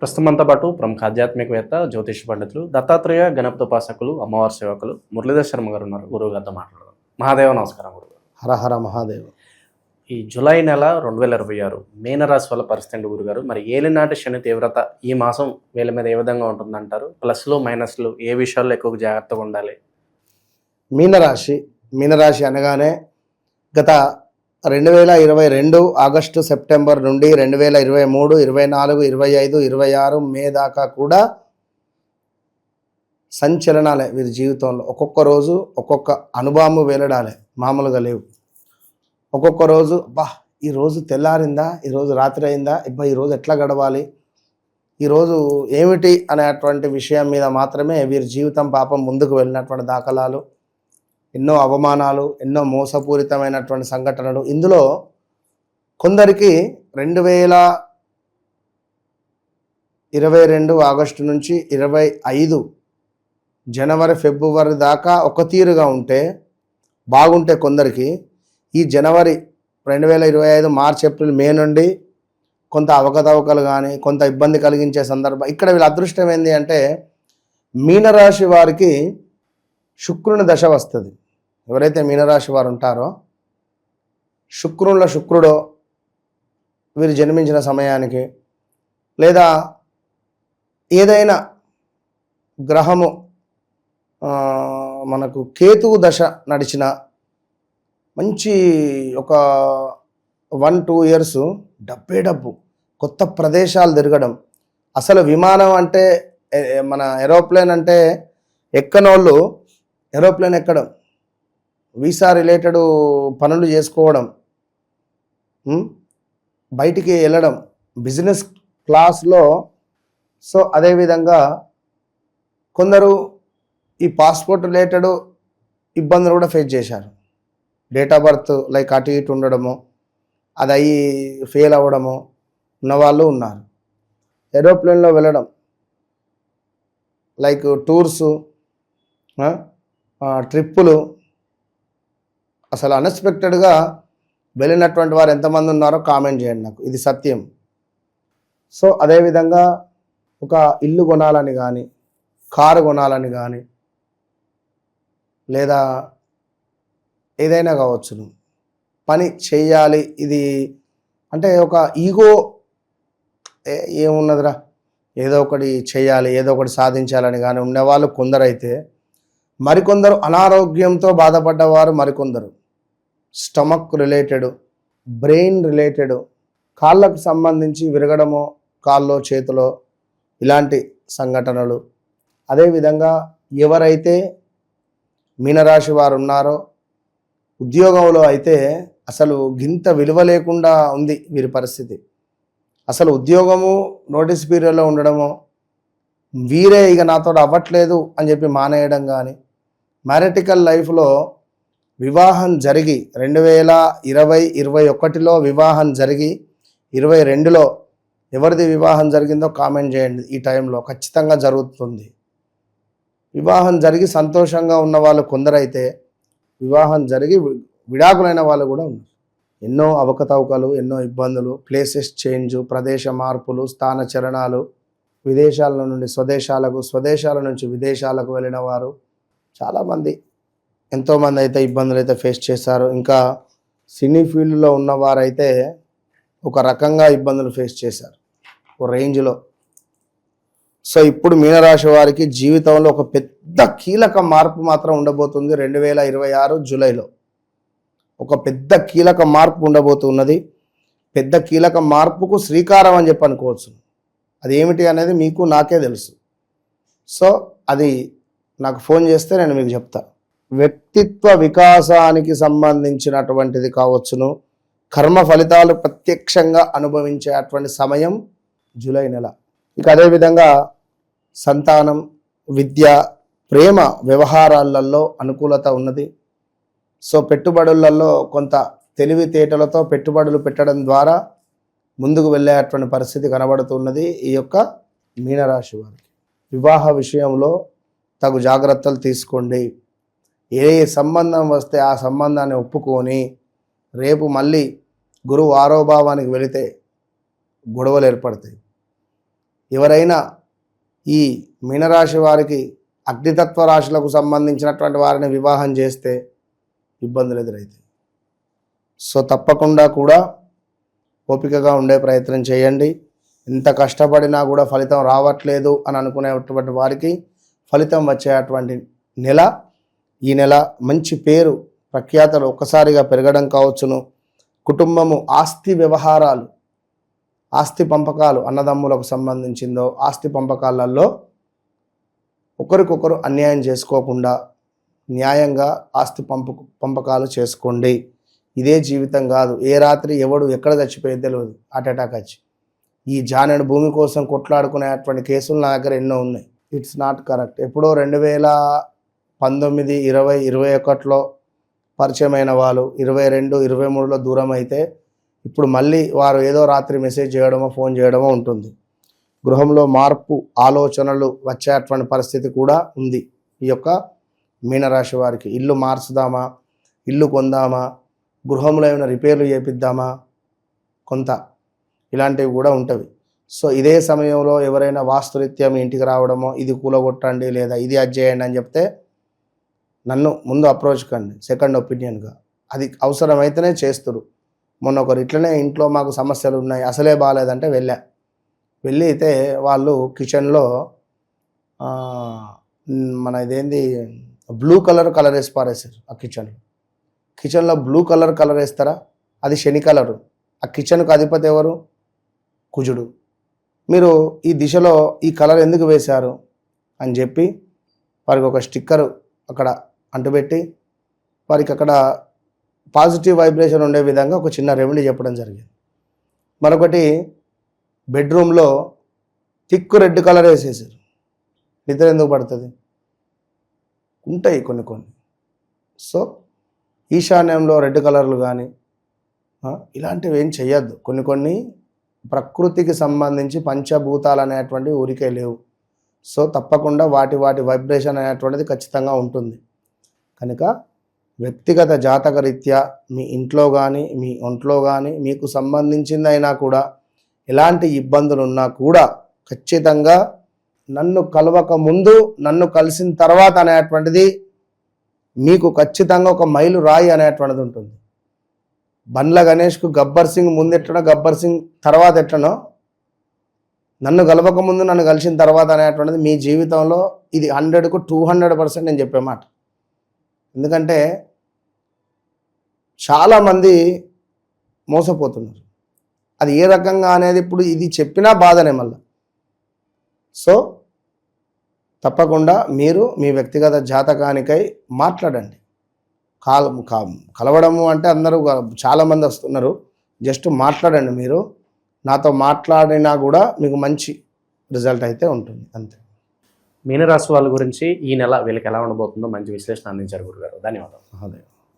ప్రస్తుతం మనతో పాటు ప్రముఖ ఆధ్యాత్మికవేత్త, జ్యోతిష పండితులు, దత్తాత్రేయ గణపతోపాసకులు, అమ్మవారి సేవకులు మురళీధర్ శర్మ గారు ఉన్నారు. గురువు గారితో మాట్లాడదాం. మహాదేవ నమస్కారం గురువు. హర హర మహాదేవ్. ఈ జూలై నెల 2026 మీనరాశి వల్ల పరిస్థితి ఏంటి గురుగారు? మరి ఏలినాటి శని తీవ్రత ఈ మాసం వీళ్ళ మీద ఏ విధంగా ఉంటుందంటారు? ప్లస్లు మైనస్లు ఏ విషయాల్లో ఎక్కువ జాగ్రత్తగా ఉండాలి? మీనరాశి అనగానే గత 2022 ఆగస్టు సెప్టెంబర్ నుండి 2023, 24, 25, 26 మే దాకా కూడా సంచలనాలే వీరి జీవితంలో. ఒక్కొక్క రోజు ఒక్కొక్క అనుభవము వేలడాలే, మామూలుగా లేవు. ఒక్కొక్క రోజు ఈరోజు తెల్లారిందా, ఈరోజు రాత్రి అయిందా, ఈరోజు ఎట్లా గడవాలి, ఈరోజు ఏమిటి అనేటువంటి విషయం మీద మాత్రమే వీరి జీవితం పాపం ముందుకు వెళ్ళినటువంటి దాఖలాలు, ఎన్నో అవమానాలు, ఎన్నో మోసపూరితమైనటువంటి సంఘటనలు. ఇందులో కొందరికి 2022 ఆగస్టు నుంచి 25 జనవరి ఫిబ్రవరి దాకా ఒక తీరుగా ఉంటే బాగుంటే, కొందరికి ఈ జనవరి 2025 మార్చ్ ఏప్రిల్ మే నుండి కొంత అవకతవకలు కానీ కొంత ఇబ్బంది కలిగించే సందర్భం. ఇక్కడ వీళ్ళ అదృష్టం ఏంటి అంటే, మీనరాశి వారికి శుక్రుని దశ వస్తుంది. ఎవరైతే మీనరాశి వారు ఉంటారో, శుక్రుడో వీరు జన్మించిన సమయానికి, లేదా ఏదైనా గ్రహము మనకు కేతువు దశ నడిచిన మంచి ఒక 1-2 ఇయర్స్ డబ్బు, కొత్త ప్రదేశాలు తిరగడం. అసలు విమానం అంటే, మన ఏరోప్లేన్ అంటే ఎక్కనోళ్ళు ఏరోప్లేన్ ఎక్కడం, వీసా రిలేటెడ్ పనులు చేసుకోవడం, బయటికి వెళ్ళడం బిజినెస్ క్లాస్లో. సో అదేవిధంగా కొందరు ఈ పాస్పోర్ట్ రిలేటెడ్ ఇబ్బందులు కూడా ఫేస్ చేశారు. డేట్ ఆఫ్ బర్త్ లైక్ అటు ఇటు ఉండడము, అది అయ్యి ఫెయిల్ అవ్వడము ఉన్నవాళ్ళు ఉన్నారు. ఏరోప్లేన్లో వెళ్ళడం, లైక్ టూర్సు, ట్రిప్పులు, అసలు అన్ఎక్స్పెక్టెడ్గా వెళ్ళినటువంటి వారు ఎంతమంది ఉన్నారో కామెంట్ చేయండి నాకు, ఇది సత్యం. సో అదేవిధంగా ఒక ఇల్లు కొనాలని కానీ, కారు కొనాలని కానీ, లేదా ఏదైనా కావచ్చును, పని చేయాలి, ఇది అంటే ఒక ఈగో, ఏమున్నదిరా ఏదో ఒకటి చేయాలి, ఏదో ఒకటి సాధించాలని కానీ ఉండేవాళ్ళు కొందరైతే, మరికొందరు అనారోగ్యంతో బాధపడ్డవారు, మరికొందరు స్టమక్ రిలేటెడ్, బ్రెయిన్ రిలేటెడ్, కాళ్ళకు సంబంధించి విరగడమో, కాల్లో చేతిలో ఇలాంటి సంఘటనలు. అదేవిధంగా ఎవరైతే మీనరాశి వారు ఉన్నారో, ఉద్యోగంలో అయితే అసలు గింత విలువ లేకుండా ఉంది వీరి పరిస్థితి. అసలు ఉద్యోగము నోటీస్ పీరియడ్లో ఉండడము, వీరే ఇక నాతో అవ్వట్లేదు అని చెప్పి మానేయడం కానీ, మ్యారిటికల్ లైఫ్లో వివాహం జరిగి 2020-21లో వివాహం జరిగి 22లో ఎవరిది వివాహం జరిగిందో కామెంట్ చేయండి. ఈ టైంలో ఖచ్చితంగా జరుగుతుంది. వివాహం జరిగి సంతోషంగా ఉన్న వాళ్ళు కొందరైతే, వివాహం జరిగి విడాకులైన వాళ్ళు కూడా ఉన్నారు. ఎన్నో అవకతవకలు, ఎన్నో ఇబ్బందులు, ప్లేసెస్ చేంజ్, ప్రదేశ మార్పులు, స్థాన చలనాలు, విదేశాల నుండి స్వదేశాలకు, స్వదేశాల నుంచి విదేశాలకు వెళ్ళిన వారు చాలామంది, ఎంతోమంది అయితే ఇబ్బందులు అయితే ఫేస్ చేశారు. ఇంకా సినీ ఫీల్డ్లో ఉన్నవారైతే ఒక రకంగా ఇబ్బందులు ఫేస్ చేశారు, ఒక రేంజ్లో. సో ఇప్పుడు మీనరాశి వారికి జీవితంలో ఒక పెద్ద కీలక మార్పు మాత్రం ఉండబోతుంది 2026 జూలైలో. ఒక పెద్ద కీలక మార్పు ఉండబోతున్నది. పెద్ద కీలక మార్పుకు శ్రీకారం అని చెప్పి అనుకోవచ్చు. అది ఏమిటి అనేది మీకు నాకే తెలుసు. సో అది నాకు ఫోన్ చేస్తే నేను మీకు చెప్తా. వ్యక్తిత్వ వికాసానికి సంబంధించినటువంటిది కావచ్చును, కర్మ ఫలితాలు ప్రత్యక్షంగా అనుభవించేటువంటి సమయం జూలై నెల. ఇక అదేవిధంగా సంతానం, విద్య, ప్రేమ వ్యవహారాలలో అనుకూలత ఉన్నది. సో పెట్టుబడులలో కొంత తెలివితేటలతో పెట్టుబడులు పెట్టడం ద్వారా ముందుకు వెళ్ళేటువంటి పరిస్థితి కనబడుతున్నది ఈ యొక్క మీనరాశి వారికి. వివాహ విషయంలో తగు జాగ్రత్తలు తీసుకోండి. ఏ సంబంధం వస్తే ఆ సంబంధాన్ని ఒప్పుకొని రేపు మళ్ళీ గురువు ఆరోభావానికి వెళితే గొడవలు ఏర్పడతాయి. ఎవరైనా ఈ మీనరాశి వారికి అగ్నితత్వ రాశులకు సంబంధించినటువంటి వారిని వివాహం చేస్తే ఇబ్బందులు ఎదురవుతాయి. సో తప్పకుండా కూడా ఓపికగా ఉండే ప్రయత్నం చేయండి. ఎంత కష్టపడినా కూడా ఫలితం రావట్లేదు అని అనుకునేటువంటి వారికి ఫలితం వచ్చేటువంటి నెల ఈ నెల. మంచి పేరు ప్రఖ్యాతలు ఒక్కసారిగా పెరగడం కావచ్చును. కుటుంబము ఆస్తి వ్యవహారాలు, ఆస్తి పంపకాలు, అన్నదమ్ములకు సంబంధించిందో ఆస్తి పంపకాలలో ఒకరికొకరు అన్యాయం చేసుకోకుండా న్యాయంగా ఆస్తి పంపకాలు చేసుకోండి. ఇదే జీవితం కాదు. ఏ రాత్రి ఎవడు ఎక్కడ చచ్చిపోయేది తెలియదు. హార్ట్ అటాక్ వచ్చి ఈ జానెడు భూమి కోసం కొట్లాడుకునేటువంటి కేసులు నా దగ్గర ఎన్నో ఉన్నాయి. It's not correct. ఎప్పుడో 2019, 20, 21లో పరిచయమైన వాళ్ళు 22, 23లో దూరం అయితే ఇప్పుడు మళ్ళీ వారు ఏదో రాత్రి మెసేజ్ చేయడమో ఫోన్ చేయడమో ఉంటుంది. గృహంలో మార్పు ఆలోచనలు వచ్చేటువంటి పరిస్థితి కూడా ఉంది. ఈ యొక్క మీనరాశి వారికి ఇల్లు మార్చుదామా, ఇల్లు కొందామా, గృహంలో ఏమైనా రిపేర్లు చేపిద్దామా, కొంత ఇలాంటివి కూడా ఉంటవి. సో ఇదే సమయంలో ఎవరైనా వాస్తురీత్యా మీ ఇంటికి రావడమో ఇది కూలగొట్టండి లేదా ఇది అది చేయండి అని చెప్తే నన్ను ముందు అప్రోచ్ కండి సెకండ్ ఒపీనియన్గా. అది అవసరమైతేనే చేస్తురు. మొన్న ఒకరు ఇట్లనే ఇంట్లో మాకు సమస్యలు ఉన్నాయి అసలే బాగాలేదంటే వెళ్ళి అయితే వాళ్ళు కిచెన్లో మన ఇదేంది బ్లూ కలర్ వేసి పారేసారు. ఆ కిచెన్లో బ్లూ కలర్ వేస్తారా? అది శని కలరు. ఆ కిచెన్కు అధిపతి ఎవరు? కుజుడు. మీరు ఈ దిశలో ఈ కలర్ ఎందుకు వేశారు అని చెప్పి వారికి ఒక స్టిక్కరు అక్కడ అంటుపెట్టి వారికి అక్కడ పాజిటివ్ వైబ్రేషన్ ఉండే విధంగా ఒక చిన్న రెమెడీ చెప్పడం జరిగింది. మరొకటి బెడ్రూమ్లో థిక్ రెడ్ కలర్ వేసేసారు. నిద్ర ఎందుకు పడుతుంది? ఉంటాయి కొన్ని. సో ఈశాన్యంలో రెడ్ కలర్లు కానీ ఇలాంటివి ఏం చెయ్యొద్దు. కొన్ని ప్రకృతికి సంబంధించి పంచభూతాలు అనేటువంటివి ఊరికే లేవు. సో తప్పకుండా వాటి వైబ్రేషన్ అనేటువంటిది ఖచ్చితంగా ఉంటుంది. కనుక వ్యక్తిగత జాతక రీత్యా మీ ఇంట్లో కానీ మీ ఒంట్లో కానీ మీకు సంబంధించిందైనా కూడా ఎలాంటి ఇబ్బందులు ఉన్నా కూడా ఖచ్చితంగా నన్ను కలవక ముందు నన్ను కలిసిన తర్వాత అనేటువంటిది మీకు ఖచ్చితంగా ఒక మైలు రాయి అనేటువంటిది ఉంటుంది. బండ్ల గణేష్కు గబ్బర్ సింగ్ ముందు ఎట్లనో గబ్బర్ సింగ్ తర్వాత ఎట్లనో నన్ను కలవక ముందు నన్ను కలిసిన తర్వాత అనేటువంటిది మీ జీవితంలో ఇది 100కు 200% నేను చెప్పే మాట. ఎందుకంటే చాలామంది మోసపోతున్నారు. అది ఏ రకంగా అనేది ఇప్పుడు ఇది చెప్పినా బాధనే మళ్ళీ. సో తప్పకుండా మీరు మీ వ్యక్తిగత జాతకానికై మాట్లాడండి. కలవడము అంటే అందరూ చాలామంది వస్తున్నారు. జస్ట్ మాట్లాడండి. మీరు నాతో మాట్లాడినా కూడా మీకు మంచి రిజల్ట్ అయితే ఉంటుంది. అంతే. మీనరాశి వాళ్ళ గురించి ఈ నెల వీళ్ళకి ఎలా ఉండబోతుందో మంచి విశ్లేషణ అందించారు గురుగారు. ధన్యవాదాలు. అదే.